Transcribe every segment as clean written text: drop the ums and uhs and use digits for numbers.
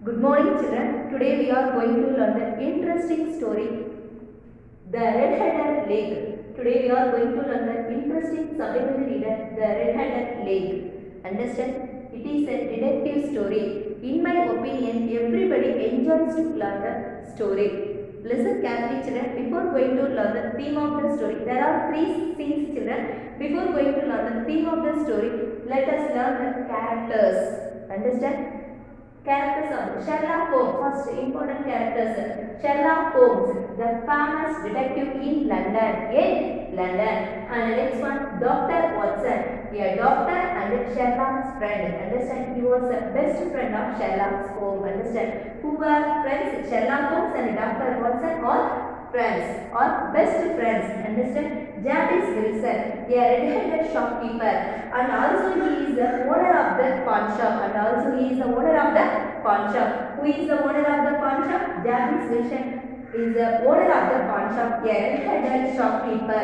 Good morning, children. Today we are going to learn the interesting story, The Red-Headed Lake. Today we are going to learn the interesting supplementary reader, The Red-Headed Lake. Understand? It is a detective story. In my opinion, everybody enjoys to learn the story. Listen carefully, children. Before going to learn the theme of the story, there are three scenes, children. Before going to learn the theme of the story, let us learn the characters. Understand? Characters of Sherlock Holmes. First important characters. Sherlock Holmes, the famous detective in London. And next one, Dr. Watson, a doctor and Sherlock's friend. Understand? He was the best friend of Sherlock Holmes. Understand? Who were friends? Sherlock Holmes and Dr. Watson are friends or best friends. Understand? Jabez Wilson, a red-headed shopkeeper, and also he is the owner of the pawn shop. Who is the owner of the pawn shop? Jabez Wilson is the owner of the pawn shop. A red-headed shopkeeper.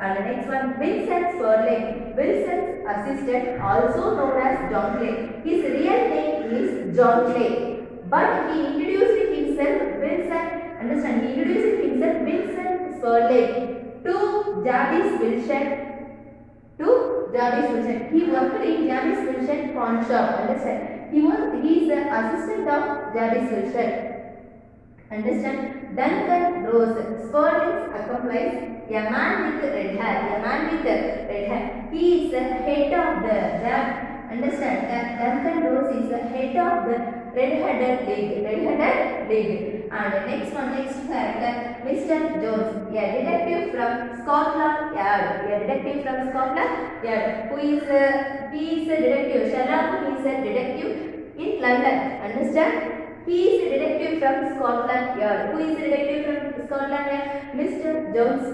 And the next one, Vincent Spurling, Wilson's assistant, also known as John Clay. His real name is John Clay, but he introduced himself Vincent Spurling to Jarvis Wilson. He worked in Jarvis Wilson pawn shop. Understand? He is the assistant of Jarvis Wilson. Understand? Duncan Rose, Spurling's accomplice, a man with red hair. He is the head of the understand? Duncan Rose is the head of the red-headed league. And next character, Mr. Jones, a detective from Scotland Yard. He is a detective. Sherlock is a detective in London. Understand? He is a detective from Scotland Yard. Who is a detective from Scotland Yard? Mr. Jones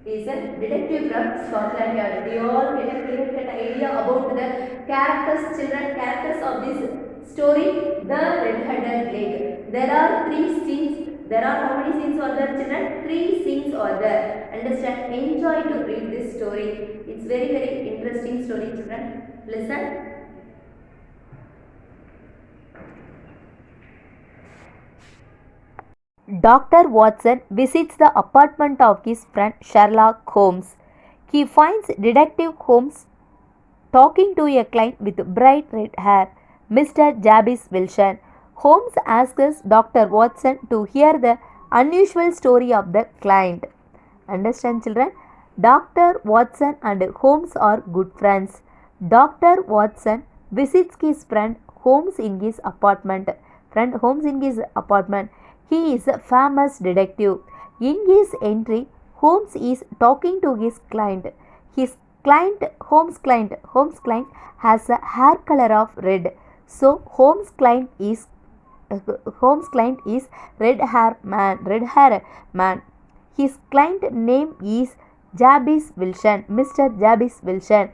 is a detective from Scotland Yard. We all get a clear idea about the characters of this story, The Red-Headed Lake. There are three scenes. There are how many scenes are there, children? Three scenes are there. Understand? Enjoy to read this story. It's very interesting story, children. Listen. Dr. Watson visits the apartment of his friend Sherlock Holmes. He finds Detective Holmes talking to a client with bright red hair, Mr. Jabez Wilson. Holmes asks Dr. Watson to hear the unusual story of the client. Understand, children? Dr. Watson and Holmes are good friends. Dr. Watson visits his friend Holmes in his apartment. He is a famous detective. In his entry, Holmes is talking to his client. Holmes' client has a hair color of red. So Holmes' client is red hair man. His client name is Jabez Wilson, Mr. Jabez Wilson.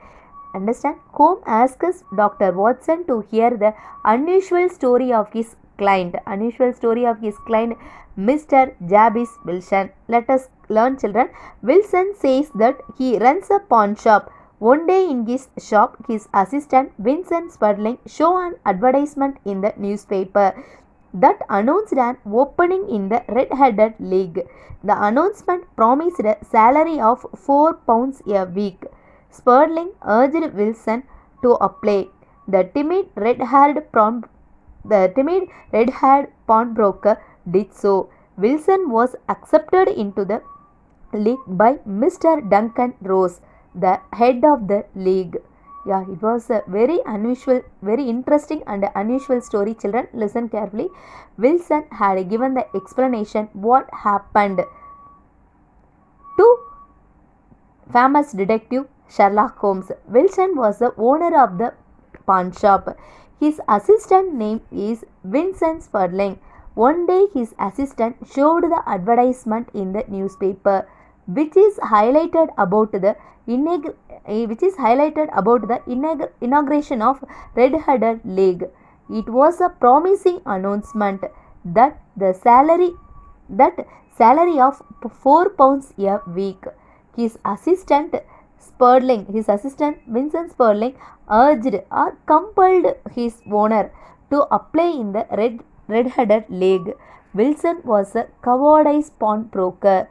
Understand? Holmes asks Dr. Watson to hear the unusual story of his client, Mr. Jabez Wilson. Let us learn, children. Wilson says that he runs a pawn shop. One day in his shop, his assistant Vincent Spurling show an advertisement in the newspaper that announced an opening in the Red-Headed League. The announcement promised a salary of £4 a week. Spurling urged Wilson to apply. The timid red-haired pawnbroker did so. Wilson was accepted into the league by Mr. Duncan Rose, the head of the league. Yeah, it was a very interesting and unusual story, children. Listen carefully. Wilson had given the explanation what happened to famous detective Sherlock Holmes. Wilson was the owner of the pawn shop. His assistant name is Vincent Spurling. One day his assistant showed the advertisement in the newspaper which is highlighted about the inauguration of Red-Headed League. It was a promising announcement that the salary of £4 a week. His assistant Vincent Spurling urged or compelled his owner to apply in the red-headed league. Wilson was a cowardice pawnbroker.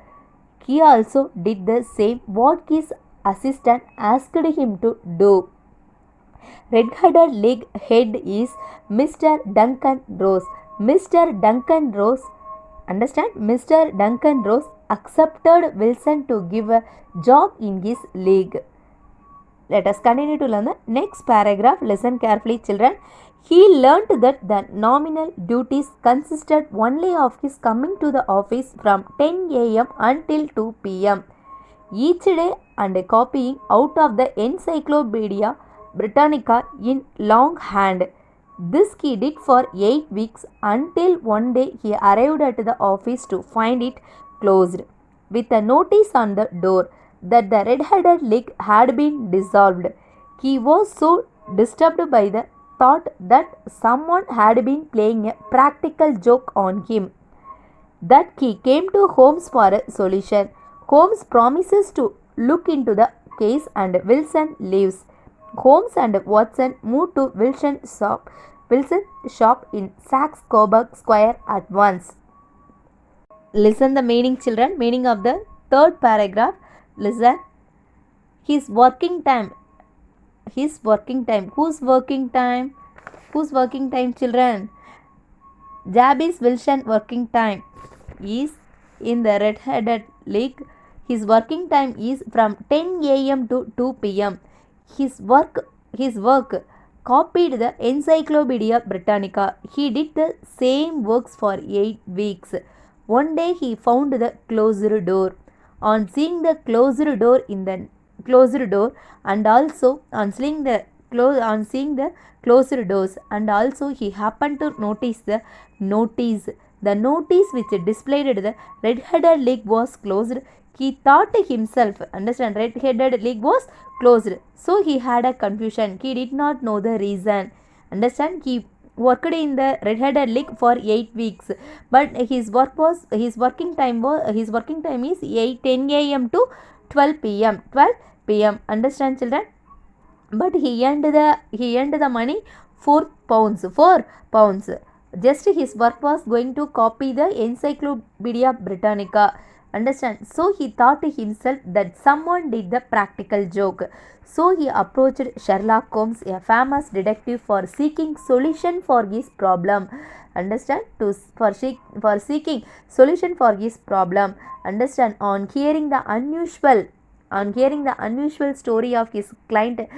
He also did the same what his assistant asked him to do. Red-headed league head is Mr. Duncan Rose. Mr. Duncan Rose, understand? Mr. Duncan Rose accepted Wilson to give a job in his league. Let us continue to learn the next paragraph. Listen carefully, children. He learnt that the nominal duties consisted only of his coming to the office from 10 a.m. until 2 p.m. each day and copying out of the Encyclopedia Britannica in longhand. This he did for 8 weeks until one day he arrived at the office to find it closed, with a notice on the door that the Red-Headed League had been dissolved. He was so disturbed by the thought that someone had been playing a practical joke on him that he came to Holmes for a solution. Holmes promises to look into the case and Wilson leaves. Holmes and Watson move to Wilson's shop in Saxe-Coburg Square at once. Listen the meaning, children. Meaning of the third paragraph. Listen. His working time. His working time. Whose working time? Whose working time, children? Jabez Wilson working time is in the Red-Headed League. His working time is from 10 a.m. to 2 p.m. His work copied the Encyclopedia Britannica. He did the same works for 8 weeks. One day he found the closed door. On seeing the closed door and also on seeing the closed doors, and also he happened to notice the notice. The notice which displayed the Red-Headed League was closed. He thought himself, understand, Red-Headed League was closed. So he had a confusion. He did not know the reason. Understand? He worked in the Red-Headed League for 8 weeks, but his working time is 10 a.m. to 12 p.m. Understand, children? But he earned the money 4 pounds. Just his work was going to copy the Encyclopedia Britannica. Understand? So he thought himself that someone did the practical joke. So he approached Sherlock Holmes, a famous detective, for seeking solution for his problem. Understand? For seeking solution for his problem. Understand? On hearing the unusual story of his client,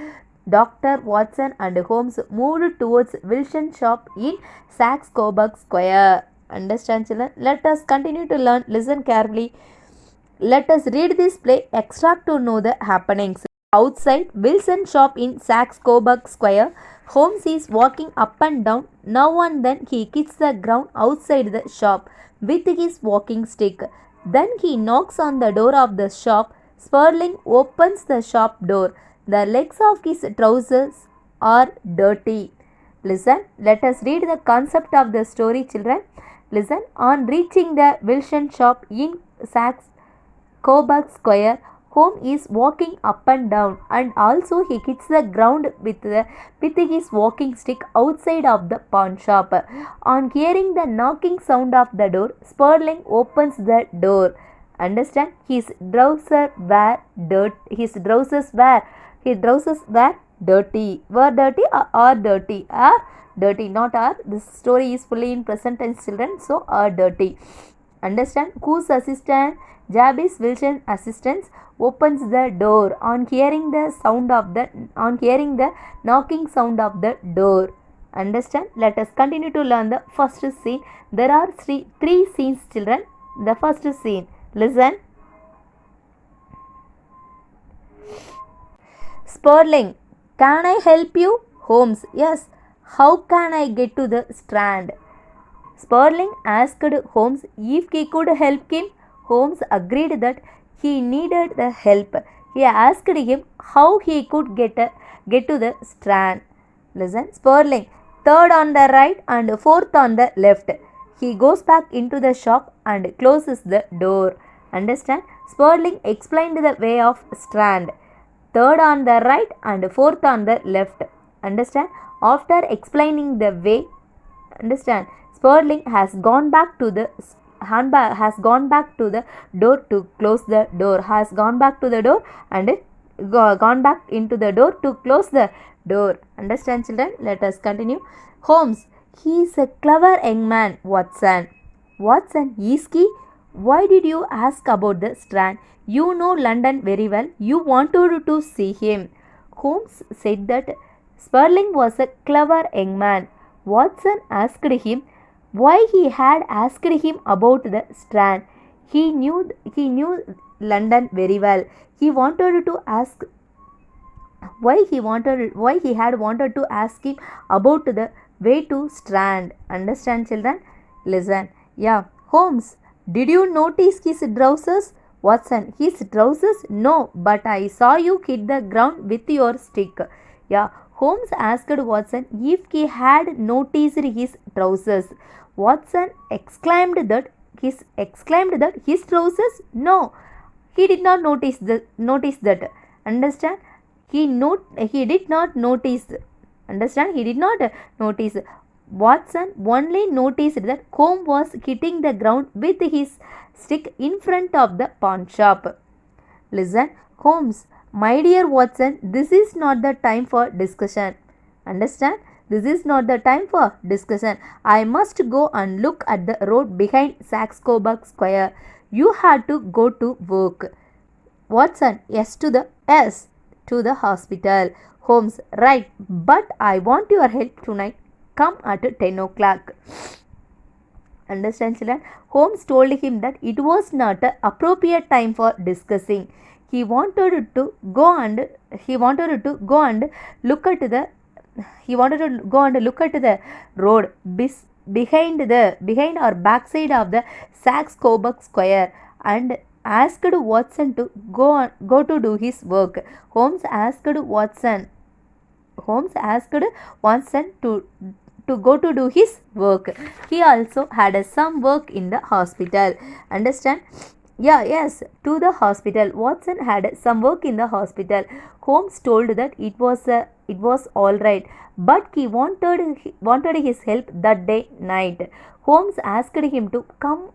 Dr. Watson and Holmes moved towards Wilson's shop in Saxe-Coburg Square. Understand, children? Let us continue to learn. Listen carefully. Let us read this play extract to know the happenings. Outside Wilson's shop in Saxe-Coburg Square, Holmes is walking up and down. Now and then he kicks the ground outside the shop with his walking stick. Then he knocks on the door of the shop. Spurling opens the shop door. The legs of his trousers are dirty. Listen, let us read the concept of the story, children. Listen, on reaching the Wilson shop in Saxe-Coburg Square, Holmes is walking up and down, and also he hits the ground with his walking stick outside of the pawn shop. On hearing the knocking sound of the door, Spurling opens the door. Understand? His trousers were dirty. Were dirty or are dirty? Are dirty, not are. This story is fully in present tense, children. So are dirty. Understand? Whose assistant? Jabez Wilson's assistant opens the door on hearing the knocking sound of the door. Understand? Let us continue to learn the first scene. There are three scenes, children. The first scene. Listen. Spurling, can I help you? Holmes, yes. How can I get to the Strand? Spurling asked Holmes if he could help him. Holmes agreed that he needed the help. He asked him how he could get to the Strand. Listen. Spurling, third on the right and fourth on the left. He goes back into the shop and closes the door. Understand? Spurling explained the way of Strand. Third on the right and fourth on the left. Understand? After explaining the way, Understand? Sperling has gone back to the handbag, has gone back to the door to close the door, has gone back to the door and gone back into the door to close the door. Understand, children? Let us continue. Holmes, he is a clever young man. Watson, Watson, is he? Why did you ask about the Strand? You know London very well. You wanted to see him. Holmes said that Sperling was a clever young man. Watson asked him why he had asked him about the Strand. He knew London very well. He wanted to ask why he had wanted to ask him about the way to Strand. Understand, children? Listen. Yeah. Holmes, did you notice his trousers? Watson, his trousers? No, but I saw you hit the ground with your stick. Yeah. Holmes asked Watson if he had noticed his trousers. Watson exclaimed that his trousers? No, he did not notice that. Understand? He did not notice. Understand? He did not notice. Watson only noticed that Holmes was hitting the ground with his stick in front of the pawn shop. Listen, Holmes, my dear Watson, this is not the time for discussion. Understand? This is not the time for discussion. I must go and look at the road behind Saxe-Coburg Square. You had to go to work. Watson, yes to the hospital. Holmes, right, but I want your help tonight. Come at 10 o'clock. Understand, children? Holmes told him that it was not an appropriate time for discussing. He wanted to go and look at the road behind or backside of the Saxe-Coburg Square and asked Watson to go to do his work. Holmes asked Watson to go to do his work. He also had some work in the hospital. Understand? Yeah, yes, to the hospital. Watson had some work in the hospital. Holmes told that it was all right, but he wanted his help that day night. Holmes asked him to come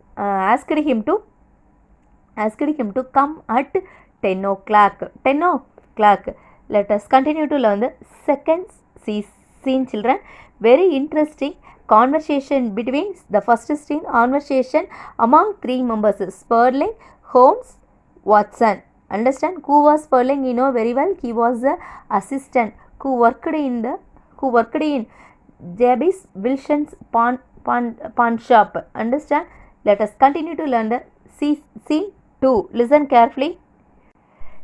at 10 o'clock. 10 o'clock. Let us continue to learn the second scene, children. Very interesting conversation between the first scene conversation among three members: Sperling, Holmes, Watson. Understand? Who was Sperling? You know very well. He was the assistant who worked in Jabez Wilson's pawn shop. Understand? Let us continue to learn the scene 2. Listen carefully.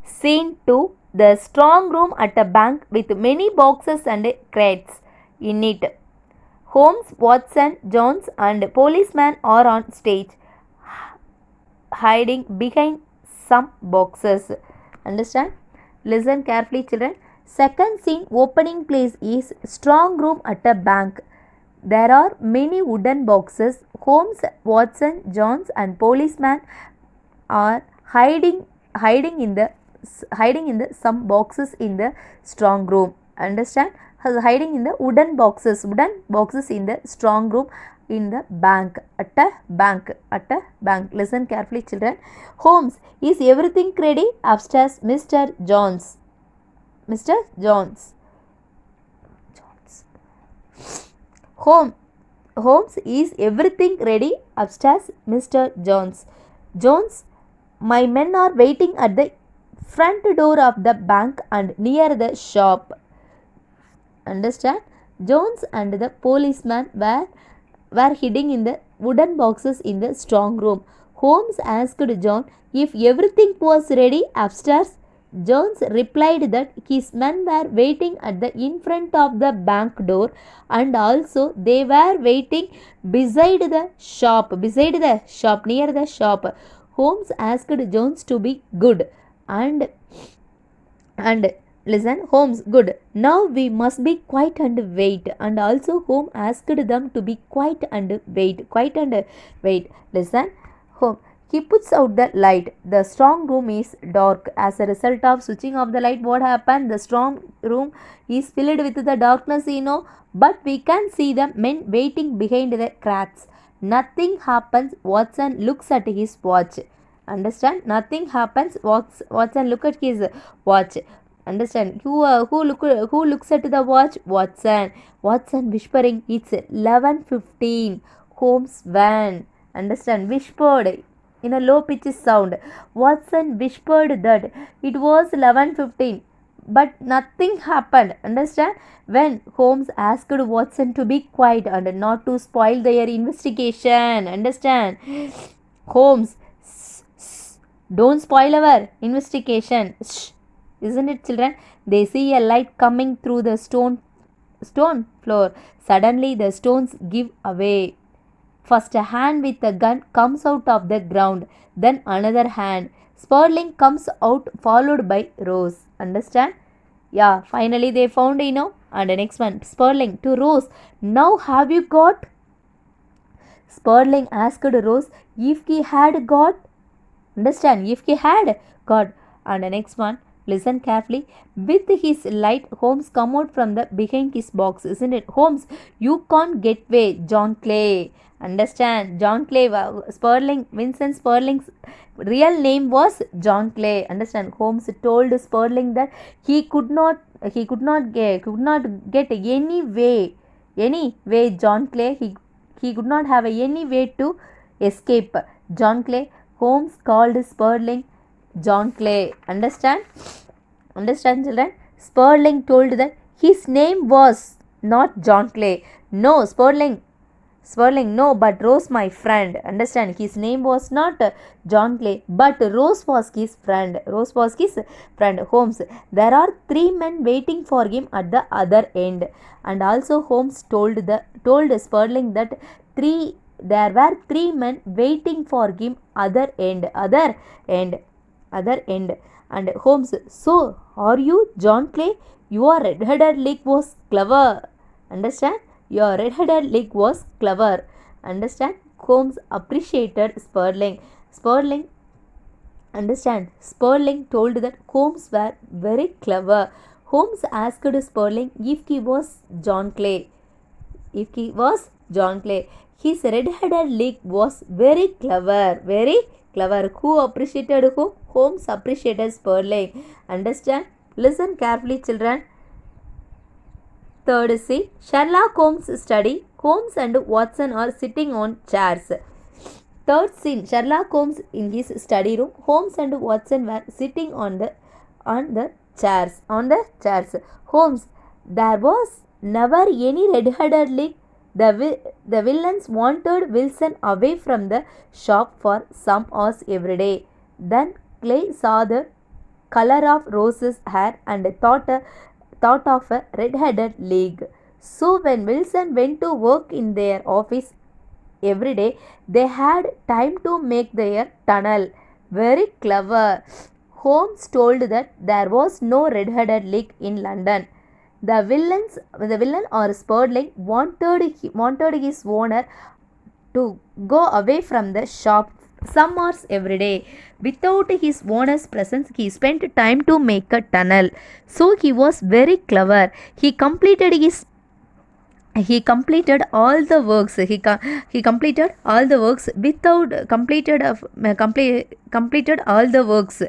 Scene 2. The strong room at a bank with many boxes and crates in it. Holmes, Watson, Jones and policeman are on stage hiding behind some boxes. Understand? Listen carefully, children. Second scene opening place is strong room at a bank. There are many wooden boxes. Holmes, Watson, Jones and policeman are hiding in the some boxes in the strong room. Understand? Hiding in the wooden boxes in the strong room in the bank. At a bank. Listen carefully, children. Holmes, is everything ready? Upstairs, Mr. Jones. Holmes, is everything ready? Upstairs, Mr. Jones. Jones, my men are waiting at the front door of the bank and near the shop. Understand? Jones and the policeman were hiding in the wooden boxes in the strong room. Holmes asked John if everything was ready upstairs. Jones replied that his men were waiting at the in front of the bank door and also they were waiting beside the shop near the shop. Holmes asked Jones to be good and listen, Holmes, good. Now we must be quiet and wait. And also Holmes asked them to be quiet and wait. Listen, Holmes, He puts out the light. The strong room is dark. As a result of switching off the light, what happened? The strong room is filled with the darkness, but we can see the men waiting behind the cracks. Nothing happens. Watson looks at his watch. Understand? Nothing happens. Watson look at his watch. Understand? Who looks at the watch? Watson. Watson whispering, it's 11:15. Holmes van. Understand? Whispered in a low pitched sound. Watson whispered that it was 11:15. But nothing happened. Understand? When Holmes asked Watson to be quiet and not to spoil their investigation. Understand? Holmes, don't spoil our investigation. Shh. Isn't it, children? They see a light coming through the stone floor. Suddenly the stones give away. First a hand with a gun comes out of the ground. Then another hand. Sperling comes out followed by Rose. Understand? Yeah, finally they found, And the next one. Sperling to Rose. Now have you got? Sperling asked Rose if he had got. Understand? If he had got. And the next one. Listen carefully. With his light, Holmes come out from the behind his box, isn't it? Holmes, you can't get away, John Clay. Understand? John Clay, Vincent Sperling's real name was John Clay. Understand? Holmes told Sperling that he could not get any way, John Clay. He could not have any way to escape. John Clay. Holmes called Sperling John Clay. Understand? Understand, children? Sperling told that his name was not John Clay. No, Sperling, no, but Rose, my friend. Understand? His name was not John Clay, but Rose was his friend. Rose was his friend. Holmes, there are 3 men waiting for him at the other end. And also Holmes told Sperling that there were 3 men waiting for him other end. And Holmes, so are you John Clay? Your red-headed leg was clever. Understand? Your red-headed leg was clever. Understand? Holmes appreciated Sperling. Understand? Sperling told that Holmes were very clever. Holmes asked Sperling if he was John Clay. His red-headed leg was very clever. Who appreciated who? Holmes appreciated Sperling. Understand? Listen carefully, children. Third scene. Sherlock Holmes study. Holmes and Watson are sitting on chairs. Third scene. Sherlock Holmes in his study room. Holmes and Watson were sitting on the chairs. Holmes, there was never any red-headed leg. The villains wanted Wilson away from the shop for some hours every day. Then Clay saw the color of Rose's hair and thought of a red-headed leg. So when Wilson went to work in their office every day, they had time to make their tunnel. Very clever. Holmes told that there was no red-headed leg in London. The villain or Sperling wanted his owner to go away from the shop some hours every day. Without his owner's presence, he spent time to make a tunnel. So he was very clever. He completed all the works. He completed all the works completed all the works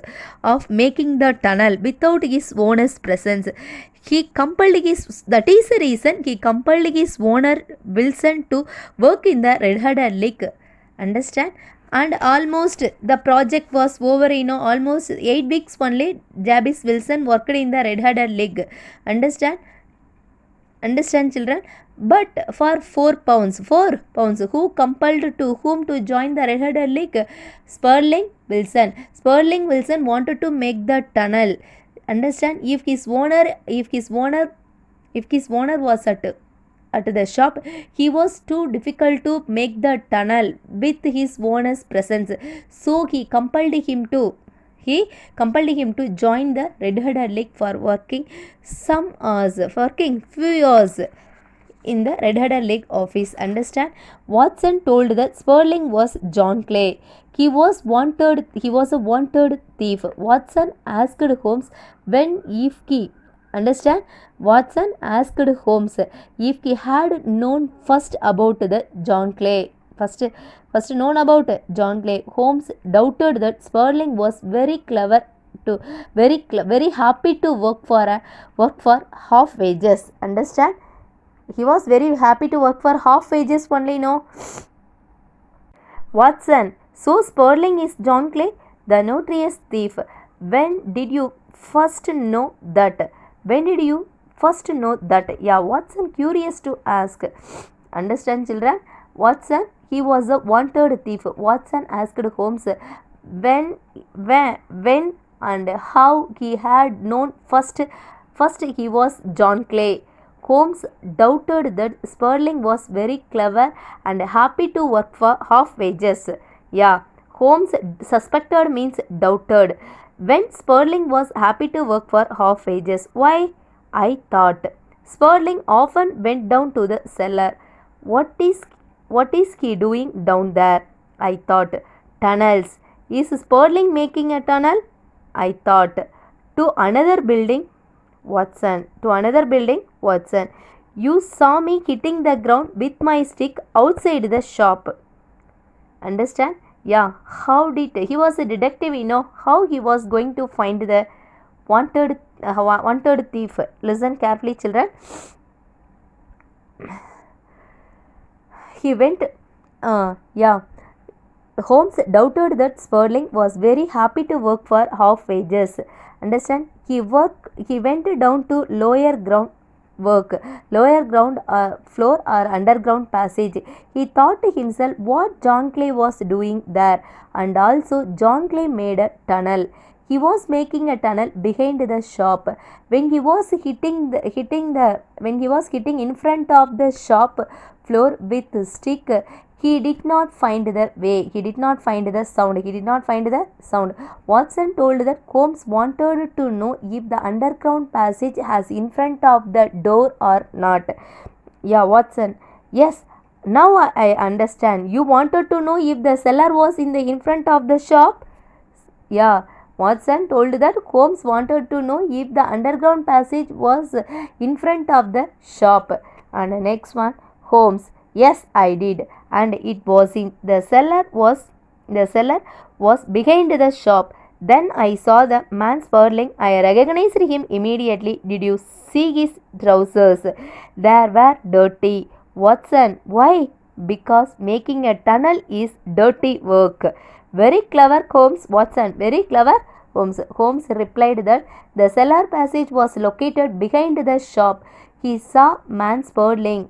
of making the tunnel without his owner's presence. That is the reason he compelled his owner Wilson to work in the red-headed leg. Understand? And almost the project was over, almost 8 weeks only Jabez Wilson worked in the red-headed leg. Understand, children? But for 4 pounds, who compelled to whom to join the red-headed leg? Sperling Wilson. Sperling Wilson wanted to make the tunnel. Understand? If his owner was at the shop, he was too difficult to make the tunnel with his owner's presence. So he compelled him to join the red-headed leg for working few hours in the red-headed leg office. Understand? Watson told that Sperling was John Clay. He was a wanted thief. Watson asked Holmes when if he understand. Watson asked Holmes if he had known first about the John Clay. First known about John Clay. Holmes doubted that Sperling was very clever to very happy to work for half wages. Understand? He was very happy to work for half wages only. No. Watson, so Sperling is John Clay, the notorious thief. When did you first know that? When did you first know that? Yeah, Watson curious to ask. Understand, children? Watson, he was a wanted thief. Watson asked Holmes when and how he had known first he was John Clay. Holmes doubted that Sperling was very clever and happy to work for half wages. Yeah, Holmes suspected means doubted. When Sperling was happy to work for half wages. Why? I thought. Sperling often went down to the cellar. What is he doing down there? I thought. Tunnels. Is Sperling making a tunnel? I thought. To another building? Watson. To another building? Watson. You saw me hitting the ground with my stick outside the shop. Understand? Yeah. How did he was a detective, how he was going to find the wanted thief. Listen carefully, children. He went, Holmes doubted that Sperling was very happy to work for half wages. Understand? He went down to lower ground floor or underground passage. He thought to himself what John Clay was doing there, and also John Clay made a tunnel. He was making a tunnel behind the shop. When he was hitting in front of the shop floor with a stick, he did not find the way. He did not find the sound. Watson told that Holmes wanted to know if the underground passage has in front of the door or not. Yeah, Watson. Yes. Now I understand. You wanted to know if the cellar was in front of the shop? Yeah. Watson told that Holmes wanted to know if the underground passage was in front of the shop. And the next one, Holmes. Yes, I did. And it was in the cellar was behind the shop. Then I saw the man Sperling. I recognized him immediately. Did you see his trousers? They were dirty. Watson, why? Because making a tunnel is dirty work. Very clever, Holmes. Watson, very clever. Holmes replied that the cellar passage was located behind the shop. He saw man Sperling.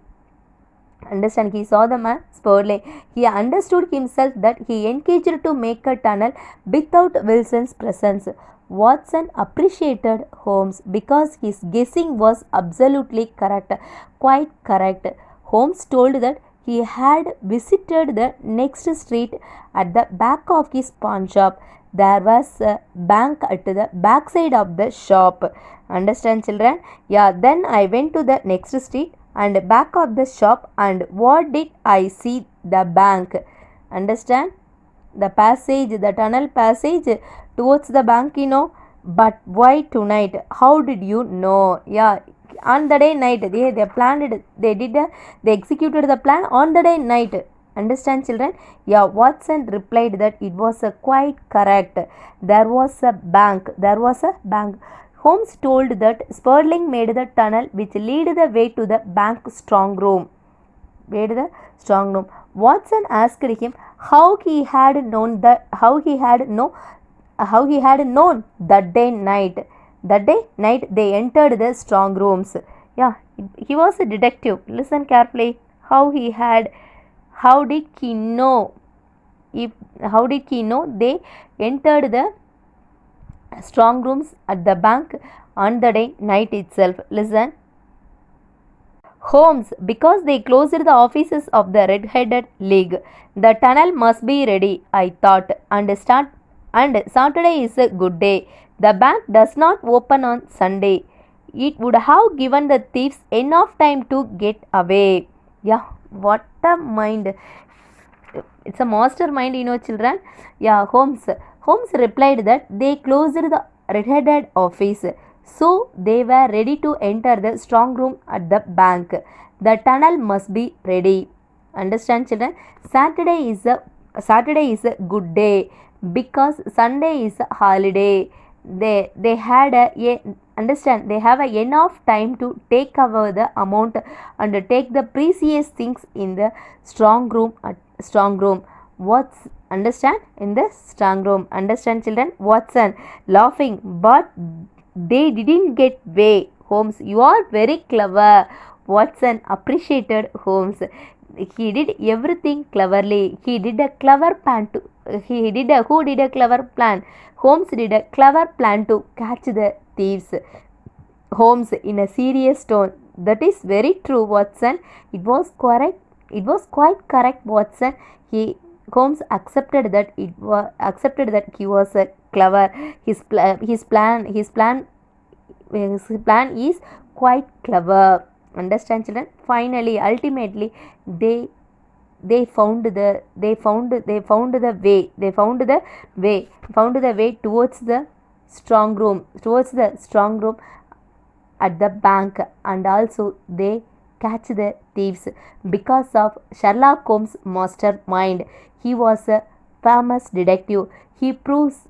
Understand? He saw the man Sperling. He understood himself that he engaged to make a tunnel without Wilson's presence. Watson appreciated Holmes because his guessing was absolutely correct, quite correct. Holmes told that he had visited the next street. At the back of his pawn shop there was a bank at the back side of the shop. Understand, children? Yeah, then I went to the next street and back of the shop, and what did I see? The bank. Understand? The passage, the tunnel passage towards the bank, But why tonight? How did you know? Yeah, on the day night they planned it. They executed the plan on the day night. Understand, children? Yeah, Watson replied that it was quite correct. There was a bank. Holmes told that Sperling made the tunnel which led the way to the bank strong room. Watson asked him how he had known that day night. That day night they entered the strong rooms. Yeah, he was a detective. Listen carefully. How did he know they entered the strong rooms at the bank on the day night itself? Listen. Holmes, because they closed the offices of the Red-Headed League. The tunnel must be ready, I thought, and Saturday is a good day. The bank does not open on Sunday. It would have given the thieves enough time to get away. Yeah, what a mind. It's a mastermind, children. Yeah, Holmes replied that they closed the red-headed office, so they were ready to enter the strong room at the bank. The tunnel must be ready. Understand, children? Saturday is a good day because Sunday is a holiday. They had understand, they have enough time to take over the amount and take the precious things in the strong room. What's understand in the strong room? Understand, children? Watson laughing, but they didn't get way. Holmes, you are very clever. Watson appreciated Holmes. He did everything cleverly. He did a clever plan to. He did a who did a clever plan. Holmes did a clever plan to catch the thieves. Holmes in a serious tone. That is very true, Watson. It was correct. It was quite correct, Watson. He Holmes accepted that he was clever. His plan is quite clever. Understand, children? Finally, ultimately, they found the way towards the strong room at the bank, and also they catch the thieves because of Sherlock Holmes' mastermind. He was a famous detective. He proves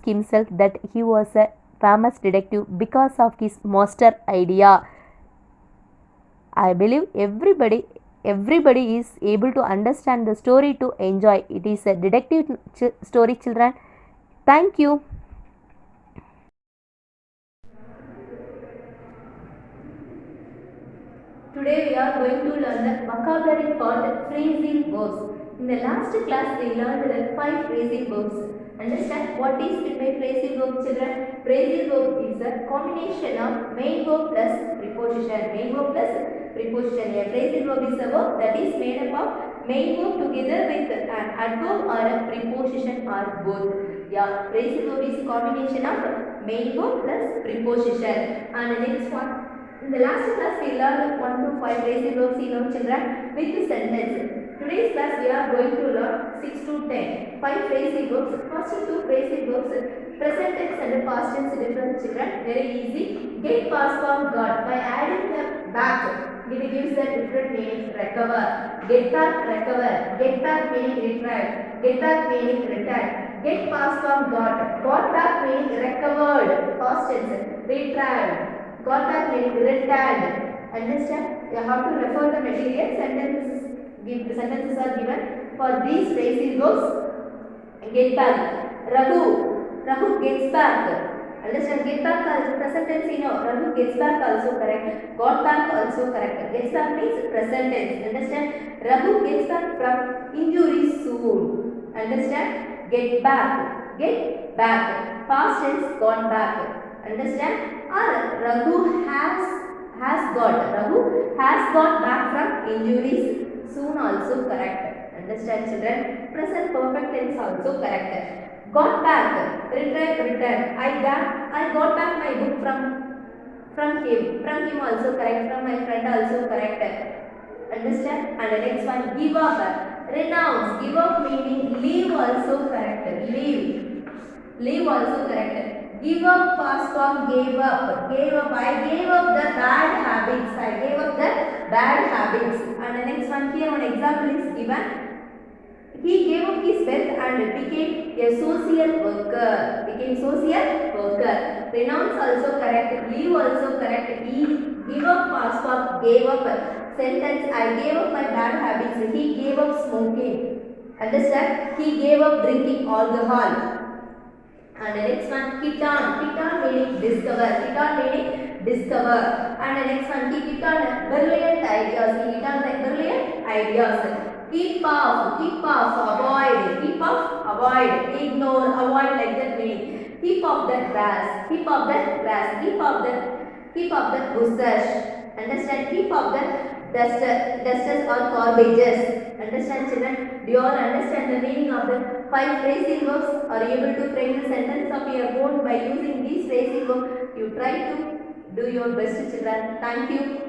himself that he was a famous detective because of his master idea. I believe everybody is able to understand the story to enjoy. It is a detective story, children. Thank you. Today we are going to learn the vocabulary called phrasal verbs. In the last class we learned the 5 phrasal verbs. Understand what is meant by phrasal verb, children? Phrasal verb is a combination of main verb plus preposition. Main verb plus preposition. A phrasal verb is a verb that is made up of main verb together with an adverb or a preposition or both. Yeah, phrasal verb is a combination of main verb plus preposition. And the next one. In the last class we learned 1 to 5 phrasal verbs, children, with sentences. Today's class we are going to learn 6 to 10. 5 phrasal verbs. First 2 phrasal verbs, present tense and past tense difference, children. Very easy. Get, pass, form, got. By adding the back, it gives the different meanings. Recover. Get back, recover. Get back meaning retrieve. Get back meaning return. Get, pass, form, got. Got back meaning recovered. Past tense. Retrieved. Got back meaning returned. Understand? You have to refer the material. Sentences are given for these phrasal verbs. Get back. Raghu gets back. Understand? Get back also present tense. Raghu gets back also correct. Got back also correct. Gets back means present tense. Understand? Raghu gets back from injury soon. Understand? Get back. Get back. Past tense gone back. Understand? Or Raghu has got back from injuries soon also correct. Understand, children? Present perfect tense also correct. Got back, return. I got back my book from him. From him also correct. From my friend also correct. Understand? And the next one, give up. Renounce. Give up meaning leave also correct. Leave also correct. Give up, past form, gave up. Gave up. I gave up the bad habits. I gave up the bad habits. And the next one, here one example is given. He gave up his wealth and became a social worker. Renounce also correct. Leave also correct. He give up, past form, gave up. Sentence, I gave up my bad habits. He gave up smoking. Understand? He gave up drinking alcohol. And the next one, hit on meaning discover. And the next one, he hit on brilliant ideas. Keep off, avoid, ignore, avoid like that meaning. Keep off the grass, keep off the bushes. Understand? Keep off the dusters or garbages. Understand, children? Do you all understand the meaning of the 5 phrasal verbs? Are you able to frame the sentence of your own by using these phrasal verbs? You try to Do your best, children. Thank you.